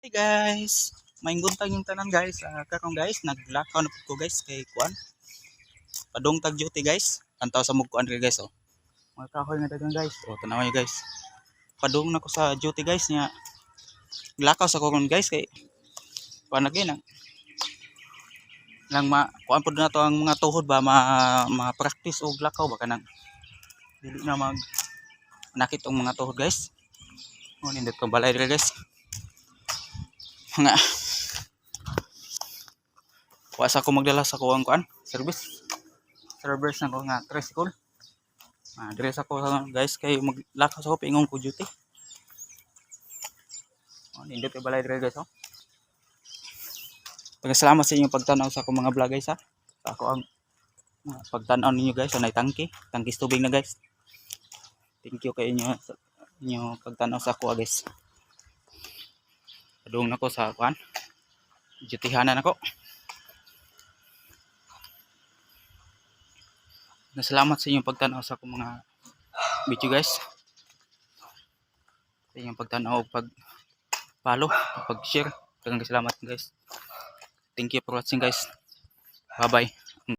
Hey guys, maing buntag yung tanan guys. Karon guys, naglakaw na pud ko guys kay Kuan. Padung tag duty guys. Tantaw sa mugkuan ri guys oh. Mga kahoy nga dagan guys. Oh, tanaw niyo guys. Padung na ko sa duty guys nya. Lakaw sa ko guys kay kuan lagi na. Lang kuan pud na to ang mga tuhod ba ma-practice og lakaw ba kanang dili na mag nakit ang mga tuhod guys. Oh, nindot ko balay diri guys. Nga wa sa ko magdala sa kuang kuan service servers na ko nga tricycle dire sa ko guys kay maglakaw sa ko ingong ko duty nindot kay balay dire guys oh. Salamat sa inyong pagtanaw sa akong mga vlog guys ha. Sa ako ang pagtanaw ninyo guys anay tangkis tubig na guys. Thank you kay inyo pagtanaw sa ako guys. Padung na ko sa kuan dutyhanan ako. Salamat sa inyong pagtanaw sa akong mga video guys. Sa inyong pagtanaw pag follow, pag share. Daghang salamat guys. Thank you for watching guys. Bye bye.